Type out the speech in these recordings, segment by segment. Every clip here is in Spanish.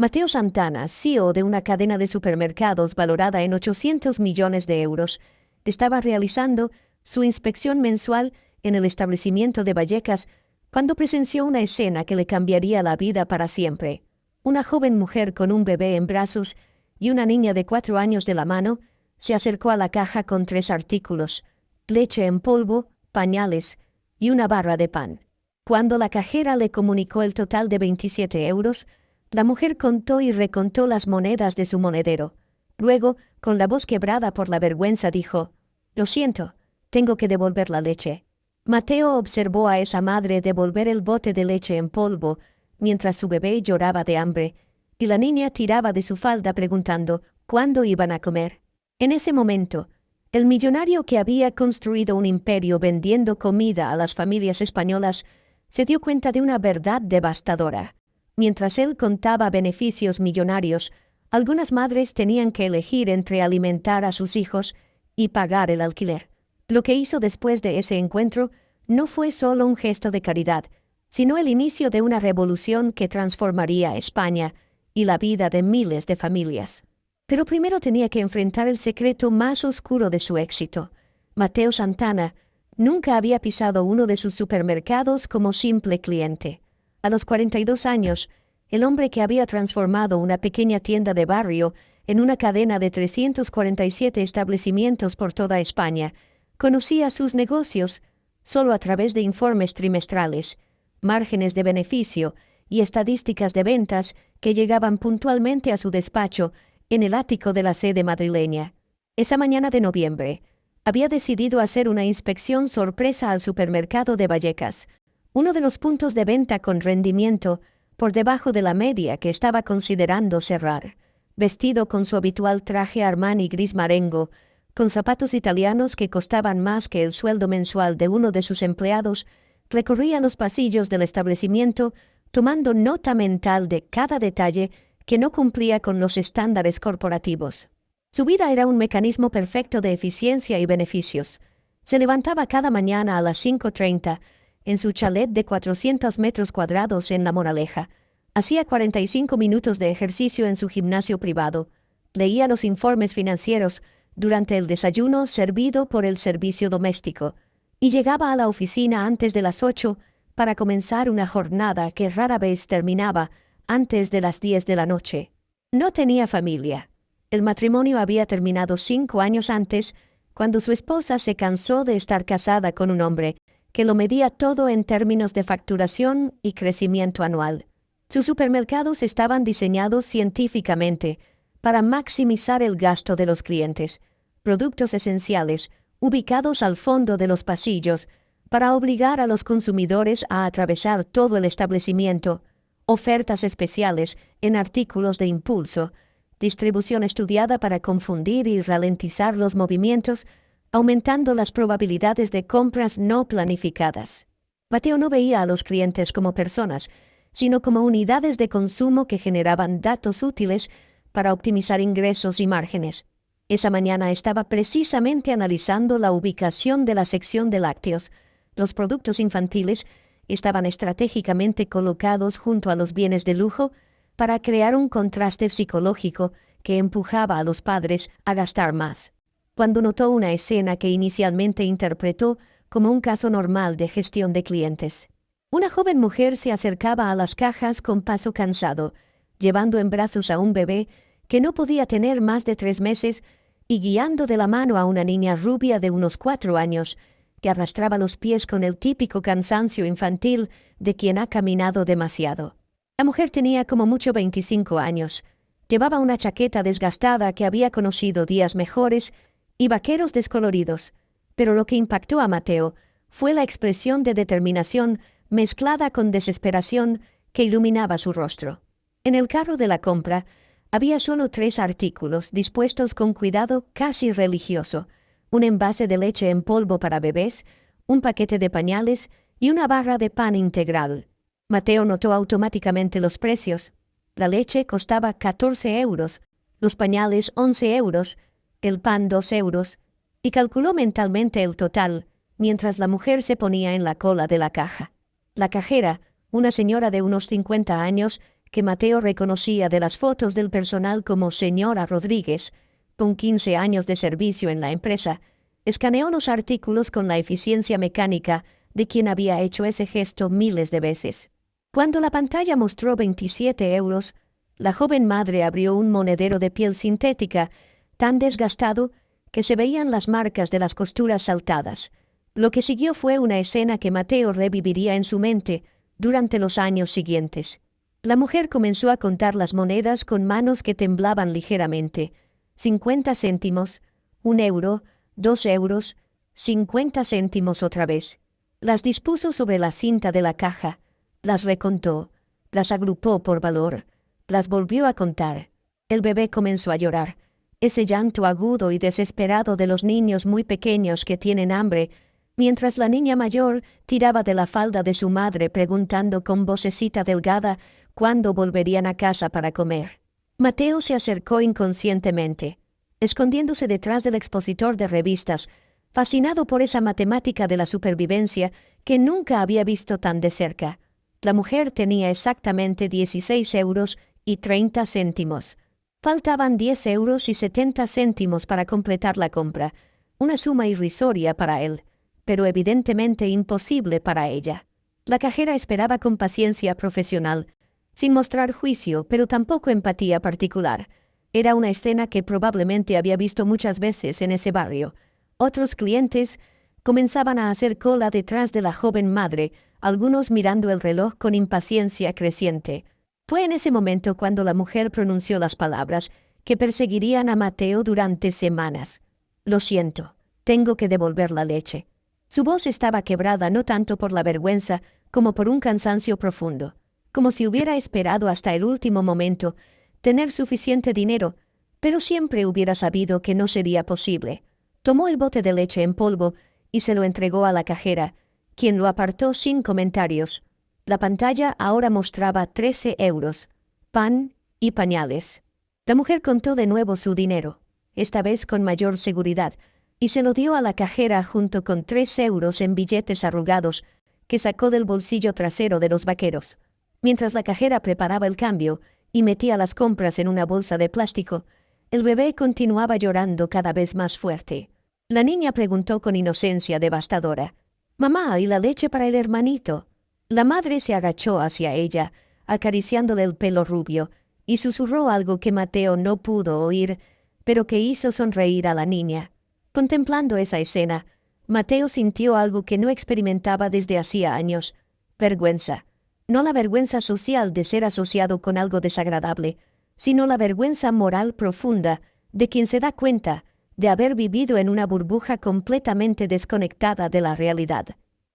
Mateo Santana, CEO de una cadena de supermercados valorada en 800 millones de euros, estaba realizando su inspección mensual en el establecimiento de Vallecas cuando presenció una escena que le cambiaría la vida para siempre. Una joven mujer con un bebé en brazos y una niña de 4 años de la mano se acercó a la caja con 3 artículos: leche en polvo, pañales y una barra de pan. Cuando la cajera le comunicó el total de 27 euros, la mujer contó y recontó las monedas de su monedero. Luego, con la voz quebrada por la vergüenza, dijo: «Lo siento, tengo que devolver la leche». Mateo observó a esa madre devolver el bote de leche en polvo, mientras su bebé lloraba de hambre, y la niña tiraba de su falda preguntando cuándo iban a comer. En ese momento, el millonario que había construido un imperio vendiendo comida a las familias españolas se dio cuenta de una verdad devastadora. Mientras él contaba beneficios millonarios, algunas madres tenían que elegir entre alimentar a sus hijos y pagar el alquiler. Lo que hizo después de ese encuentro no fue solo un gesto de caridad, sino el inicio de una revolución que transformaría España y la vida de miles de familias. Pero primero tenía que enfrentar el secreto más oscuro de su éxito. Mateo Santana nunca había pisado uno de sus supermercados como simple cliente. A los 42 años, el hombre que había transformado una pequeña tienda de barrio en una cadena de 347 establecimientos por toda España, conocía sus negocios solo a través de informes trimestrales, márgenes de beneficio y estadísticas de ventas que llegaban puntualmente a su despacho en el ático de la sede madrileña. Esa mañana de noviembre, había decidido hacer una inspección sorpresa al supermercado de Vallecas, uno de los puntos de venta con rendimiento por debajo de la media que estaba considerando cerrar. Vestido con su habitual traje Armani gris marengo, con zapatos italianos que costaban más que el sueldo mensual de uno de sus empleados, recorría los pasillos del establecimiento tomando nota mental de cada detalle que no cumplía con los estándares corporativos. Su vida era un mecanismo perfecto de eficiencia y beneficios. Se levantaba cada mañana a las 5:30 en su chalet de 400 metros cuadrados en La Moraleja. Hacía 45 minutos de ejercicio en su gimnasio privado. Leía los informes financieros durante el desayuno servido por el servicio doméstico y llegaba a la oficina antes de las 8 para comenzar una jornada que rara vez terminaba antes de las 10 de la noche. No tenía familia. El matrimonio había terminado 5 años antes, cuando su esposa se cansó de estar casada con un hombre que lo medía todo en términos de facturación y crecimiento anual. Sus supermercados estaban diseñados científicamente para maximizar el gasto de los clientes, productos esenciales ubicados al fondo de los pasillos para obligar a los consumidores a atravesar todo el establecimiento, ofertas especiales en artículos de impulso, distribución estudiada para confundir y ralentizar los movimientos, aumentando las probabilidades de compras no planificadas. Mateo no veía a los clientes como personas, sino como unidades de consumo que generaban datos útiles para optimizar ingresos y márgenes. Esa mañana estaba precisamente analizando la ubicación de la sección de lácteos. Los productos infantiles estaban estratégicamente colocados junto a los bienes de lujo para crear un contraste psicológico que empujaba a los padres a gastar más. Cuando notó una escena que inicialmente interpretó como un caso normal de gestión de clientes. Una joven mujer se acercaba a las cajas con paso cansado, llevando en brazos a un bebé que no podía tener más de 3 meses y guiando de la mano a una niña rubia de unos 4 años, que arrastraba los pies con el típico cansancio infantil de quien ha caminado demasiado. La mujer tenía como mucho 25 años. Llevaba una chaqueta desgastada que había conocido días mejores y vaqueros descoloridos, pero lo que impactó a Mateo fue la expresión de determinación mezclada con desesperación que iluminaba su rostro. En el carro de la compra había solo 3 artículos dispuestos con cuidado casi religioso: un envase de leche en polvo para bebés, un paquete de pañales y una barra de pan integral. Mateo notó automáticamente los precios. La leche costaba 14 euros, los pañales 11 euros, el pan 2 euros, y calculó mentalmente el total, mientras la mujer se ponía en la cola de la caja. La cajera, una señora de unos 50 años, que Mateo reconocía de las fotos del personal como señora Rodríguez, con 15 años de servicio en la empresa, escaneó los artículos con la eficiencia mecánica de quien había hecho ese gesto miles de veces. Cuando la pantalla mostró 27 euros, la joven madre abrió un monedero de piel sintética tan desgastado que se veían las marcas de las costuras saltadas. Lo que siguió fue una escena que Mateo reviviría en su mente durante los años siguientes. La mujer comenzó a contar las monedas con manos que temblaban ligeramente. 50 céntimos, 1 euro, 2 euros, 50 céntimos otra vez. Las dispuso sobre la cinta de la caja, las recontó, las agrupó por valor, las volvió a contar. El bebé comenzó a llorar. Ese llanto agudo y desesperado de los niños muy pequeños que tienen hambre, mientras la niña mayor tiraba de la falda de su madre preguntando con vocecita delgada cuándo volverían a casa para comer. Mateo se acercó inconscientemente, escondiéndose detrás del expositor de revistas, fascinado por esa matemática de la supervivencia que nunca había visto tan de cerca. La mujer tenía exactamente 16 euros y 30 céntimos. Faltaban 10 euros y 70 céntimos para completar la compra, una suma irrisoria para él, pero evidentemente imposible para ella. La cajera esperaba con paciencia profesional, sin mostrar juicio, pero tampoco empatía particular. Era una escena que probablemente había visto muchas veces en ese barrio. Otros clientes comenzaban a hacer cola detrás de la joven madre, algunos mirando el reloj con impaciencia creciente. Fue en ese momento cuando la mujer pronunció las palabras que perseguirían a Mateo durante semanas. «Lo siento, tengo que devolver la leche». Su voz estaba quebrada no tanto por la vergüenza como por un cansancio profundo, como si hubiera esperado hasta el último momento tener suficiente dinero, pero siempre hubiera sabido que no sería posible. Tomó el bote de leche en polvo y se lo entregó a la cajera, quien lo apartó sin comentarios. La pantalla ahora mostraba 13 euros, pan y pañales. La mujer contó de nuevo su dinero, esta vez con mayor seguridad, y se lo dio a la cajera junto con 3 euros en billetes arrugados que sacó del bolsillo trasero de los vaqueros. Mientras la cajera preparaba el cambio y metía las compras en una bolsa de plástico, el bebé continuaba llorando cada vez más fuerte. La niña preguntó con inocencia devastadora: «Mamá, ¿y la leche para el hermanito?». La madre se agachó hacia ella, acariciándole el pelo rubio, y susurró algo que Mateo no pudo oír, pero que hizo sonreír a la niña. Contemplando esa escena, Mateo sintió algo que no experimentaba desde hacía años: vergüenza. No la vergüenza social de ser asociado con algo desagradable, sino la vergüenza moral profunda de quien se da cuenta de haber vivido en una burbuja completamente desconectada de la realidad.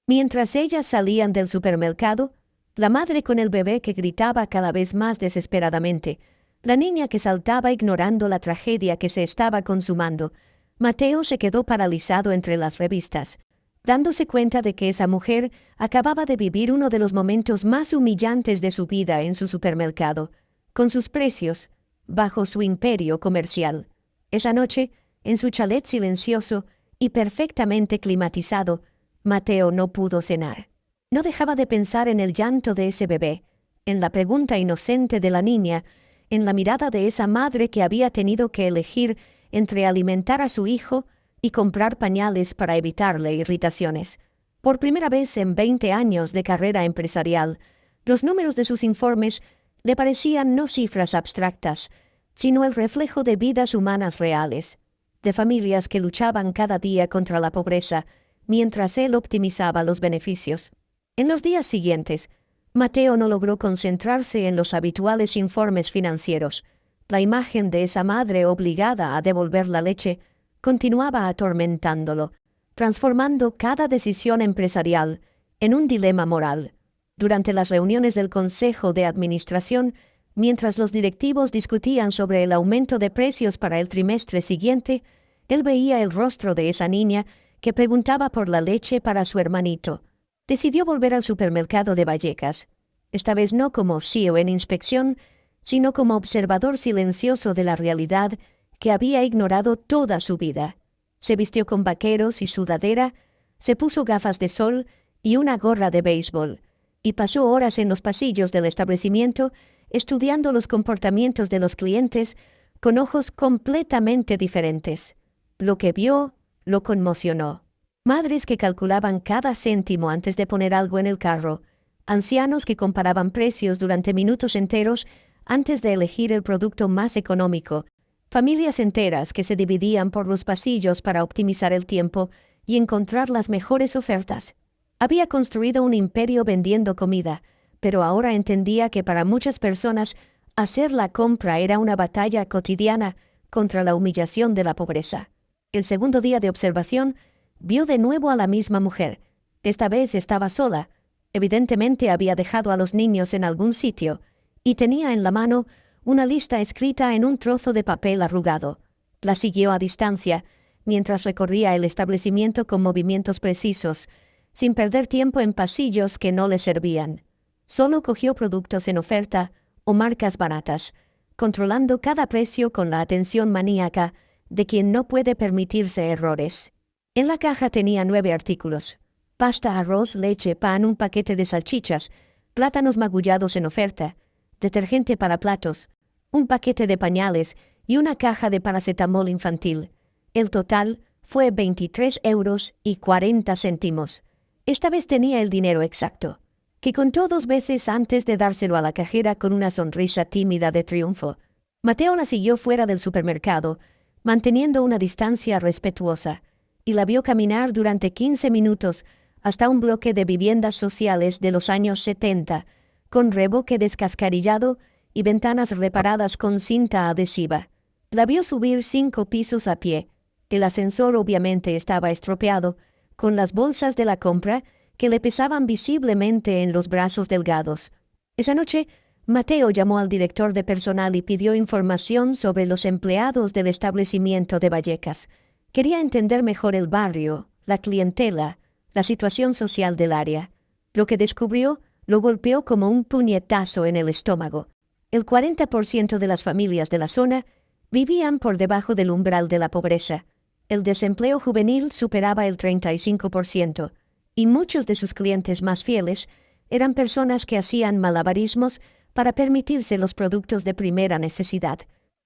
Mientras ellas salían del supermercado, la madre con el bebé que gritaba cada vez más desesperadamente, la niña que saltaba ignorando la tragedia que se estaba consumando, Mateo se quedó paralizado entre las revistas, dándose cuenta de que esa mujer acababa de vivir uno de los momentos más humillantes de su vida en su supermercado, con sus precios, bajo su imperio comercial. Esa noche, en su chalet silencioso y perfectamente climatizado, Mateo no pudo cenar. No dejaba de pensar en el llanto de ese bebé, en la pregunta inocente de la niña, en la mirada de esa madre que había tenido que elegir entre alimentar a su hijo y comprar pañales para evitarle irritaciones. Por primera vez en 20 años de carrera empresarial, los números de sus informes le parecían no cifras abstractas, sino el reflejo de vidas humanas reales, de familias que luchaban cada día contra la pobreza, mientras él optimizaba los beneficios. En los días siguientes, Mateo no logró concentrarse en los habituales informes financieros. La imagen de esa madre obligada a devolver la leche continuaba atormentándolo, transformando cada decisión empresarial en un dilema moral. Durante las reuniones del Consejo de Administración, mientras los directivos discutían sobre el aumento de precios para el trimestre siguiente, él veía el rostro de esa niña que preguntaba por la leche para su hermanito. Decidió volver al supermercado de Vallecas, esta vez no como CEO en inspección, sino como observador silencioso de la realidad que había ignorado toda su vida. Se vistió con vaqueros y sudadera, se puso gafas de sol y una gorra de béisbol, y pasó horas en los pasillos del establecimiento estudiando los comportamientos de los clientes con ojos completamente diferentes. Lo que vio lo conmocionó. Madres que calculaban cada céntimo antes de poner algo en el carro, ancianos que comparaban precios durante minutos enteros antes de elegir el producto más económico, familias enteras que se dividían por los pasillos para optimizar el tiempo y encontrar las mejores ofertas. Había construido un imperio vendiendo comida, pero ahora entendía que para muchas personas hacer la compra era una batalla cotidiana contra la humillación de la pobreza. El segundo día de observación, vio de nuevo a la misma mujer. Esta vez estaba sola. Evidentemente había dejado a los niños en algún sitio, y tenía en la mano una lista escrita en un trozo de papel arrugado. La siguió a distancia, mientras recorría el establecimiento con movimientos precisos, sin perder tiempo en pasillos que no le servían. Solo cogió productos en oferta o marcas baratas, controlando cada precio con la atención maníaca de quien no puede permitirse errores. En la caja tenía 9 artículos: pasta, arroz, leche, pan, un paquete de salchichas, plátanos magullados en oferta, detergente para platos, un paquete de pañales y una caja de paracetamol infantil. El total fue 23,40 €. Esta vez tenía el dinero exacto, que contó 2 veces antes de dárselo a la cajera con una sonrisa tímida de triunfo. Mateo la siguió fuera del supermercado, manteniendo una distancia respetuosa, y la vio caminar durante 15 minutos hasta un bloque de viviendas sociales de los años 70, con revoque descascarillado y ventanas reparadas con cinta adhesiva. La vio subir 5 pisos a pie. El ascensor obviamente estaba estropeado, con las bolsas de la compra que le pesaban visiblemente en los brazos delgados. Esa noche, Mateo llamó al director de personal y pidió información sobre los empleados del establecimiento de Vallecas. Quería entender mejor el barrio, la clientela, la situación social del área. Lo que descubrió lo golpeó como un puñetazo en el estómago. El 40% de las familias de la zona vivían por debajo del umbral de la pobreza. El desempleo juvenil superaba el 35%, y muchos de sus clientes más fieles eran personas que hacían malabarismos para permitirse los productos de primera necesidad.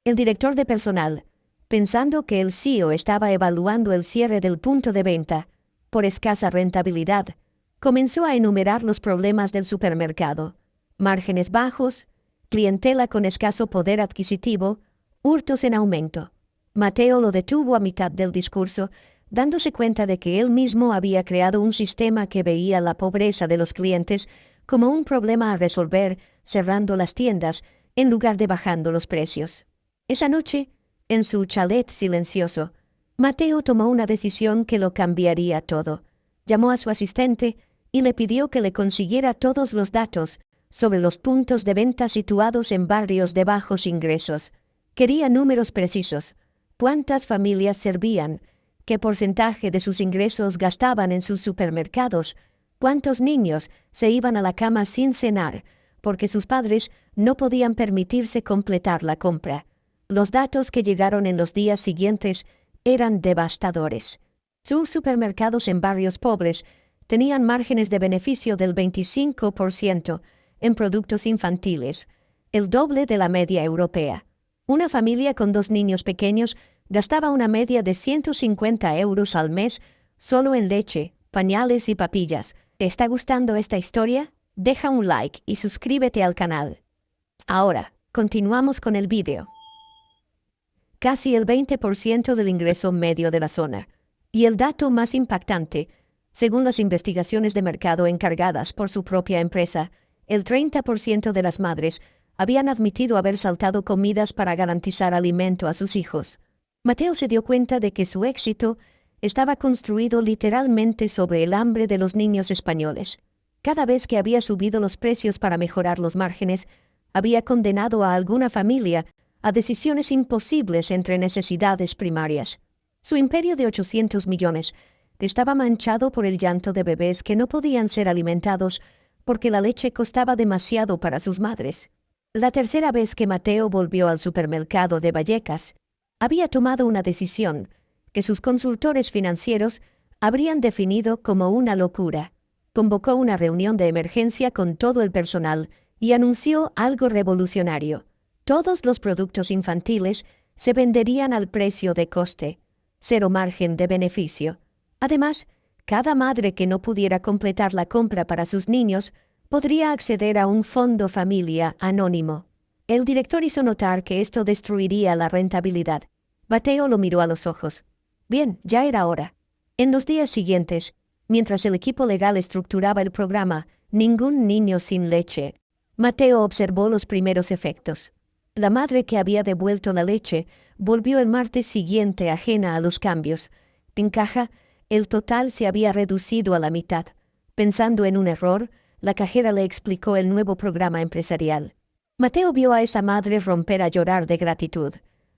El director de personal, pensando que el CEO estaba evaluando el cierre del punto de venta por escasa rentabilidad, comenzó a enumerar los problemas del supermercado: márgenes bajos, clientela con escaso poder adquisitivo, hurtos en aumento. Mateo lo detuvo a mitad del discurso, dándose cuenta de que él mismo había creado un sistema que veía la pobreza de los clientes como un problema a resolver cerrando las tiendas en lugar de bajando los precios. Esa noche, en su chalet silencioso, Mateo tomó una decisión que lo cambiaría todo. Llamó a su asistente y le pidió que le consiguiera todos los datos sobre los puntos de venta situados en barrios de bajos ingresos. Quería números precisos: cuántas familias servían, qué porcentaje de sus ingresos gastaban en sus supermercados, cuántos niños se iban a la cama sin cenar porque sus padres no podían permitirse completar la compra. Los datos que llegaron en los días siguientes eran devastadores. Sus supermercados en barrios pobres tenían márgenes de beneficio del 25% en productos infantiles, el doble de la media europea. Una familia con 2 niños pequeños gastaba una media de 150 € al mes solo en leche, pañales y papillas. ¿Te está gustando esta historia? Deja un like y suscríbete al canal. Ahora, continuamos con el vídeo. Casi el 20% del ingreso medio de la zona. Y el dato más impactante, según las investigaciones de mercado encargadas por su propia empresa, el 30% de las madres habían admitido haber saltado comidas para garantizar alimento a sus hijos. Mateo se dio cuenta de que su éxito estaba construido literalmente sobre el hambre de los niños españoles. Cada vez que había subido los precios para mejorar los márgenes, había condenado a alguna familia a decisiones imposibles entre necesidades primarias. Su imperio de 800 millones estaba manchado por el llanto de bebés que no podían ser alimentados porque la leche costaba demasiado para sus madres. La tercera vez que Mateo volvió al supermercado de Vallecas, había tomado una decisión que sus consultores financieros habrían definido como una locura. Convocó una reunión de emergencia con todo el personal y anunció algo revolucionario. Todos los productos infantiles se venderían al precio de coste, cero margen de beneficio. Además, cada madre que no pudiera completar la compra para sus niños podría acceder a un fondo familia anónimo. El director hizo notar que esto destruiría la rentabilidad. Mateo lo miró a los ojos. Bien, ya era hora. En los días siguientes, mientras el equipo legal estructuraba el programa Ningún niño sin leche, Mateo observó los primeros efectos. La madre que había devuelto la leche volvió el martes siguiente ajena a los cambios. En caja, el total se había reducido a la mitad. Pensando en un error, la cajera le explicó el nuevo programa empresarial. Mateo vio a esa madre romper a llorar de gratitud.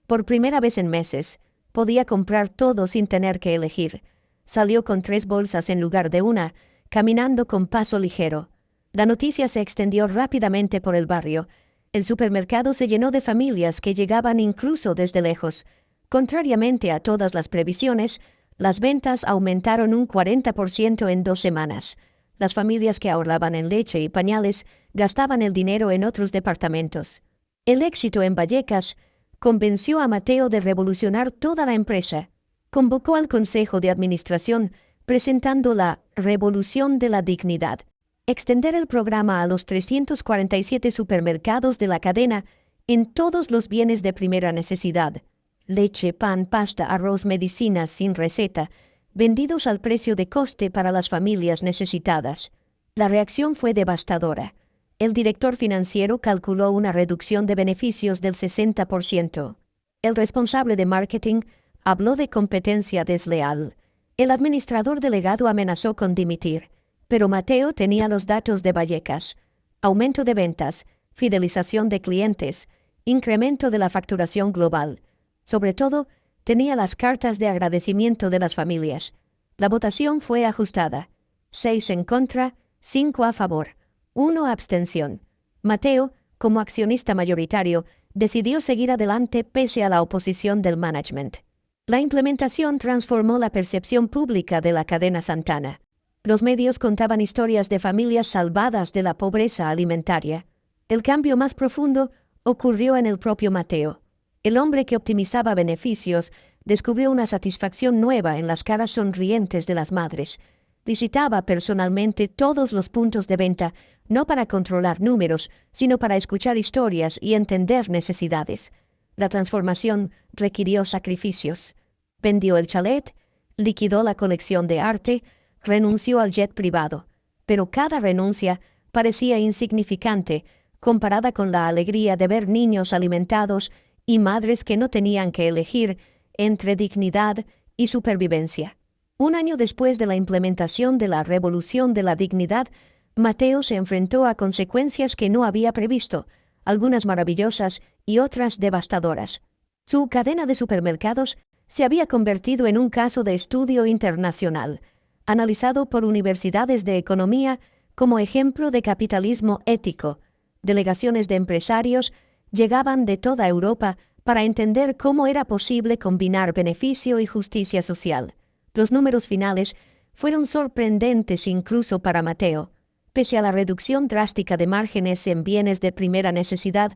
Por primera vez en meses, podía comprar todo sin tener que elegir. Salió con 3 bolsas en lugar de una, caminando con paso ligero. La noticia se extendió rápidamente por el barrio. El supermercado se llenó de familias que llegaban incluso desde lejos. Contrariamente a todas las previsiones, las ventas aumentaron un 40% en 2 semanas. Las familias que ahorraban en leche y pañales gastaban el dinero en otros departamentos. El éxito en Vallecas convenció a Mateo de revolucionar toda la empresa. Convocó al Consejo de Administración presentando la Revolución de la Dignidad. Extender el programa a los 347 supermercados de la cadena en todos los bienes de primera necesidad. Leche, pan, pasta, arroz, medicinas sin receta, vendidos al precio de coste para las familias necesitadas. La reacción fue devastadora. El director financiero calculó una reducción de beneficios del 60%. El responsable de marketing habló de competencia desleal. El administrador delegado amenazó con dimitir. Pero Mateo tenía los datos de Vallecas: aumento de ventas, fidelización de clientes, incremento de la facturación global. Sobre todo, tenía las cartas de agradecimiento de las familias. La votación fue ajustada: 6 en contra, 5 a favor, 1 abstención. Mateo, como accionista mayoritario, decidió seguir adelante pese a la oposición del management. La implementación transformó la percepción pública de la cadena Santana. Los medios contaban historias de familias salvadas de la pobreza alimentaria. El cambio más profundo ocurrió en el propio Mateo. El hombre que optimizaba beneficios descubrió una satisfacción nueva en las caras sonrientes de las madres. Visitaba personalmente todos los puntos de venta, no para controlar números, sino para escuchar historias y entender necesidades. La transformación requirió sacrificios. Vendió el chalet, liquidó la colección de arte, renunció al jet privado. Pero cada renuncia parecía insignificante comparada con la alegría de ver niños alimentados y madres que no tenían que elegir entre dignidad y supervivencia. Un año después de la implementación de la Revolución de la Dignidad, Mateo se enfrentó a consecuencias que no había previsto, algunas maravillosas y otras devastadoras. Su cadena de supermercados se había convertido en un caso de estudio internacional, analizado por universidades de economía como ejemplo de capitalismo ético. Delegaciones de empresarios llegaban de toda Europa para entender cómo era posible combinar beneficio y justicia social. Los números finales fueron sorprendentes incluso para Mateo. Pese a la reducción drástica de márgenes en bienes de primera necesidad,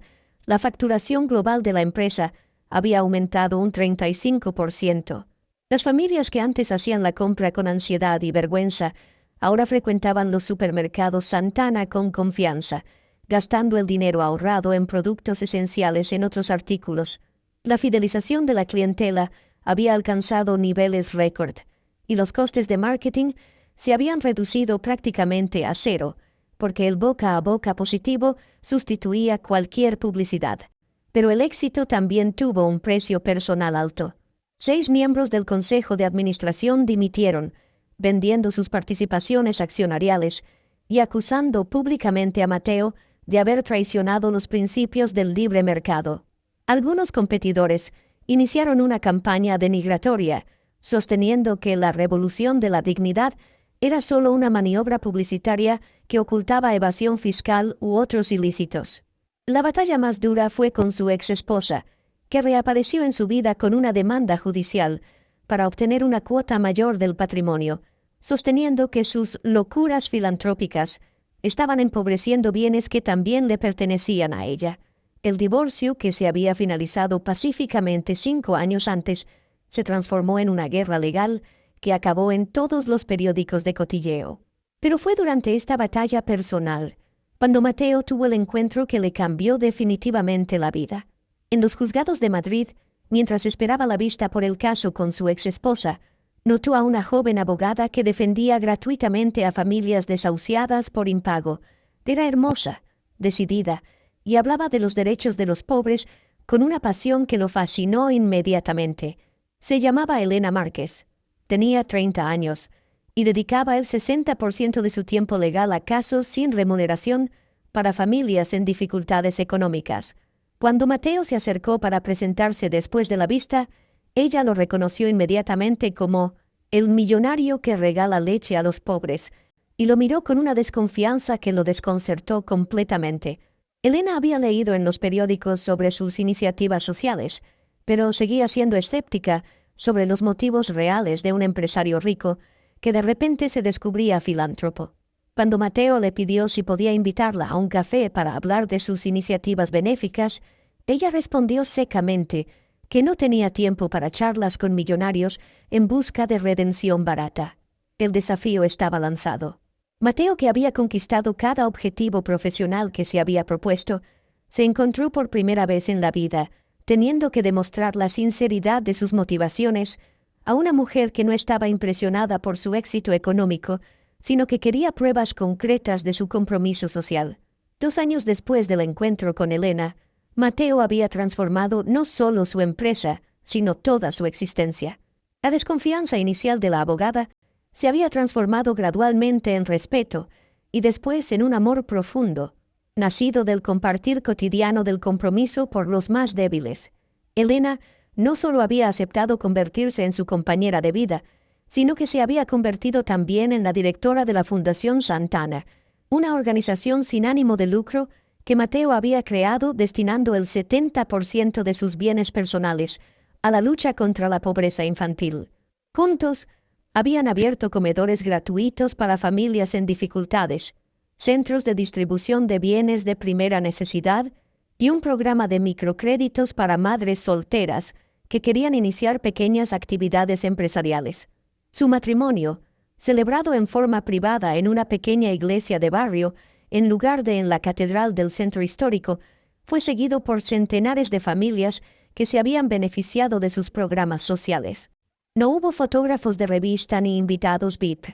la facturación global de la empresa había aumentado un 35%. Las familias que antes hacían la compra con ansiedad y vergüenza, ahora frecuentaban los supermercados Santana con confianza, gastando el dinero ahorrado en productos esenciales en otros artículos. La fidelización de la clientela había alcanzado niveles récord, y los costes de marketing se habían reducido prácticamente a cero, porque el boca a boca positivo sustituía cualquier publicidad. Pero el éxito también tuvo un precio personal alto. 6 miembros del Consejo de Administración dimitieron, vendiendo sus participaciones accionariales y acusando públicamente a Mateo de haber traicionado los principios del libre mercado. Algunos competidores iniciaron una campaña denigratoria, sosteniendo que la Revolución de la Dignidad era solo una maniobra publicitaria que ocultaba evasión fiscal u otros ilícitos. La batalla más dura fue con su ex-esposa, que reapareció en su vida con una demanda judicial para obtener una cuota mayor del patrimonio, sosteniendo que sus locuras filantrópicas estaban empobreciendo bienes que también le pertenecían a ella. El divorcio, que se había finalizado pacíficamente 5 años antes, se transformó en una guerra legal que acabó en todos los periódicos de cotilleo. Pero fue durante esta batalla personal cuando Mateo tuvo el encuentro que le cambió definitivamente la vida. En los juzgados de Madrid, mientras esperaba la vista por el caso con su exesposa, notó a una joven abogada que defendía gratuitamente a familias desahuciadas por impago. Era hermosa, decidida, y hablaba de los derechos de los pobres con una pasión que lo fascinó inmediatamente. Se llamaba Elena Márquez. Tenía 30 años y dedicaba el 60% de su tiempo legal a casos sin remuneración para familias en dificultades económicas. Cuando Mateo se acercó para presentarse después de la vista, ella lo reconoció inmediatamente como el millonario que regala leche a los pobres, y lo miró con una desconfianza que lo desconcertó completamente. Elena había leído en los periódicos sobre sus iniciativas sociales, pero seguía siendo escéptica sobre los motivos reales de un empresario rico que de repente se descubría filántropo. Cuando Mateo le pidió si podía invitarla a un café para hablar de sus iniciativas benéficas, ella respondió secamente que no tenía tiempo para charlas con millonarios en busca de redención barata. El desafío estaba lanzado. Mateo, que había conquistado cada objetivo profesional que se había propuesto, se encontró por primera vez en la vida teniendo que demostrar la sinceridad de sus motivaciones a una mujer que no estaba impresionada por su éxito económico, sino que quería pruebas concretas de su compromiso social. 2 años después del encuentro con Elena, Mateo había transformado no solo su empresa, sino toda su existencia. La desconfianza inicial de la abogada se había transformado gradualmente en respeto y después en un amor profundo, nacido del compartir cotidiano del compromiso por los más débiles. Elena no solo había aceptado convertirse en su compañera de vida, sino que se había convertido también en la directora de la Fundación Santana, una organización sin ánimo de lucro que Mateo había creado destinando el 70% de sus bienes personales a la lucha contra la pobreza infantil. Juntos, habían abierto comedores gratuitos para familias en dificultades, centros de distribución de bienes de primera necesidad y un programa de microcréditos para madres solteras que querían iniciar pequeñas actividades empresariales. Su matrimonio, celebrado en forma privada en una pequeña iglesia de barrio, en lugar de en la catedral del centro histórico, fue seguido por centenares de familias que se habían beneficiado de sus programas sociales. No hubo fotógrafos de revista ni invitados VIP,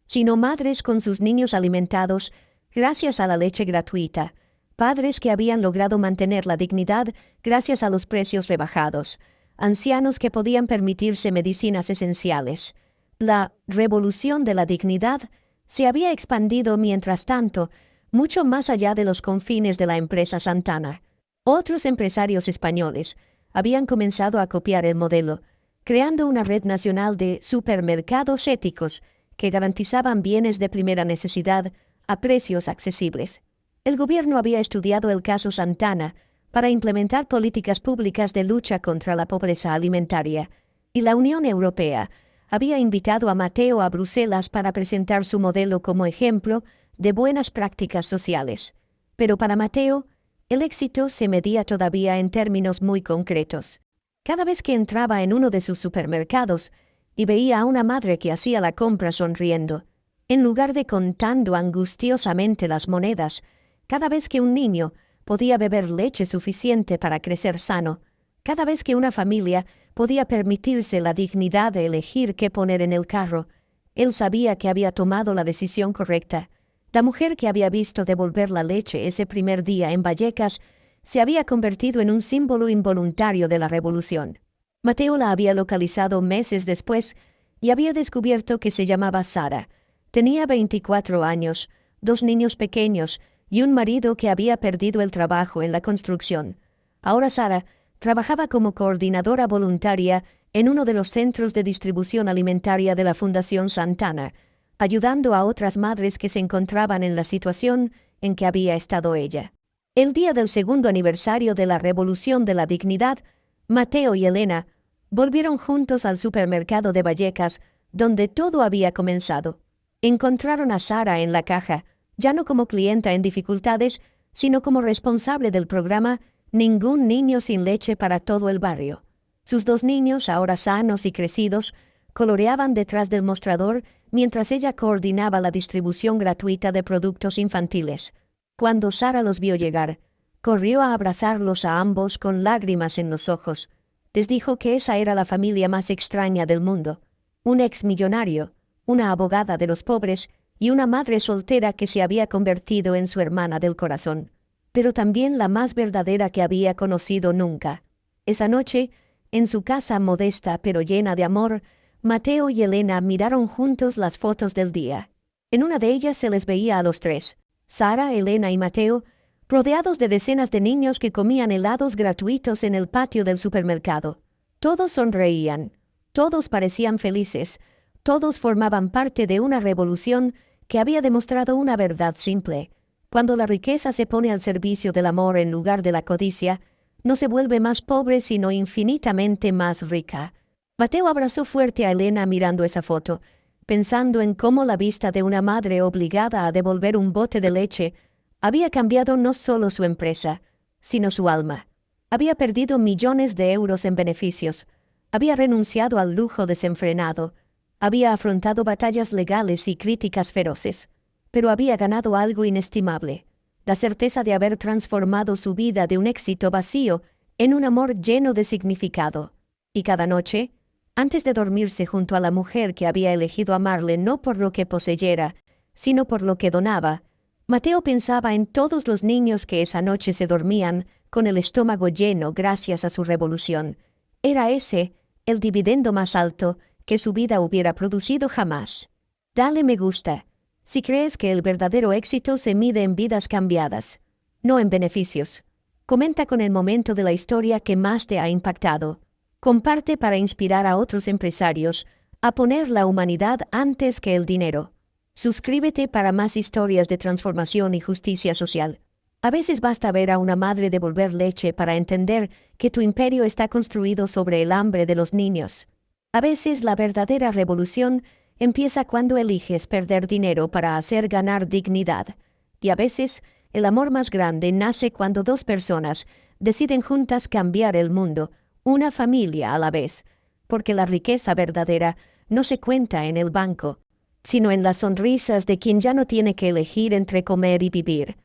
sino madres con sus niños alimentados gracias a la leche gratuita, padres que habían logrado mantener la dignidad gracias a los precios rebajados, ancianos que podían permitirse medicinas esenciales. La revolución de la dignidad se había expandido, mientras tanto, mucho más allá de los confines de la empresa Santana. Otros empresarios españoles habían comenzado a copiar el modelo, creando una red nacional de supermercados éticos que garantizaban bienes de primera necesidad a precios accesibles. El gobierno había estudiado el caso Santana para implementar políticas públicas de lucha contra la pobreza alimentaria, y la Unión Europea había invitado a Mateo a Bruselas para presentar su modelo como ejemplo de buenas prácticas sociales. Pero para Mateo, el éxito se medía todavía en términos muy concretos. Cada vez que entraba en uno de sus supermercados y veía a una madre que hacía la compra sonriendo, en lugar de contando angustiosamente las monedas, cada vez que un niño podía beber leche suficiente para crecer sano, cada vez que una familia podía permitirse la dignidad de elegir qué poner en el carro, él sabía que había tomado la decisión correcta. La mujer que había visto devolver la leche ese primer día en Vallecas se había convertido en un símbolo involuntario de la revolución. Mateo la había localizado meses después y había descubierto que se llamaba Sara. Tenía 24 años, 2 niños pequeños y un marido que había perdido el trabajo en la construcción. Ahora Sara trabajaba como coordinadora voluntaria en uno de los centros de distribución alimentaria de la Fundación Santana, ayudando a otras madres que se encontraban en la situación en que había estado ella. El día del 2º aniversario de la Revolución de la Dignidad, Mateo y Elena volvieron juntos al supermercado de Vallecas, donde todo había comenzado. Encontraron a Sara en la caja, ya no como clienta en dificultades, sino como responsable del programa Ningún niño sin leche para todo el barrio. Sus 2 niños, ahora sanos y crecidos, coloreaban detrás del mostrador mientras ella coordinaba la distribución gratuita de productos infantiles. Cuando Sara los vio llegar, corrió a abrazarlos a ambos con lágrimas en los ojos. Les dijo que esa era la familia más extraña del mundo. Un exmillonario, una abogada de los pobres y una madre soltera que se había convertido en su hermana del corazón, pero también la más verdadera que había conocido nunca. Esa noche, en su casa modesta pero llena de amor, Mateo y Elena miraron juntos las fotos del día. En una de ellas se les veía a los 3, Sara, Elena y Mateo, rodeados de decenas de niños que comían helados gratuitos en el patio del supermercado. Todos sonreían, todos parecían felices, todos formaban parte de una revolución que había demostrado una verdad simple. Cuando la riqueza se pone al servicio del amor en lugar de la codicia, no se vuelve más pobre sino infinitamente más rica. Mateo abrazó fuerte a Elena mirando esa foto, pensando en cómo la vista de una madre obligada a devolver un bote de leche había cambiado no solo su empresa, sino su alma. Había perdido millones de euros en beneficios, había renunciado al lujo desenfrenado, había afrontado batallas legales y críticas feroces, pero había ganado algo inestimable, la certeza de haber transformado su vida de un éxito vacío en un amor lleno de significado. Y cada noche, antes de dormirse junto a la mujer que había elegido amarle no por lo que poseyera, sino por lo que donaba, Mateo pensaba en todos los niños que esa noche se dormían con el estómago lleno gracias a su revolución. Era ese el dividendo más alto que su vida hubiera producido jamás. Dale me gusta si crees que el verdadero éxito se mide en vidas cambiadas, no en beneficios. Comenta con el momento de la historia que más te ha impactado. Comparte para inspirar a otros empresarios a poner la humanidad antes que el dinero. Suscríbete para más historias de transformación y justicia social. A veces basta ver a una madre devolver leche para entender que tu imperio está construido sobre el hambre de los niños. A veces la verdadera revolución empieza cuando eliges perder dinero para hacer ganar dignidad. Y a veces el amor más grande nace cuando 2 personas deciden juntas cambiar el mundo, una familia a la vez, porque la riqueza verdadera no se cuenta en el banco, sino en las sonrisas de quien ya no tiene que elegir entre comer y vivir.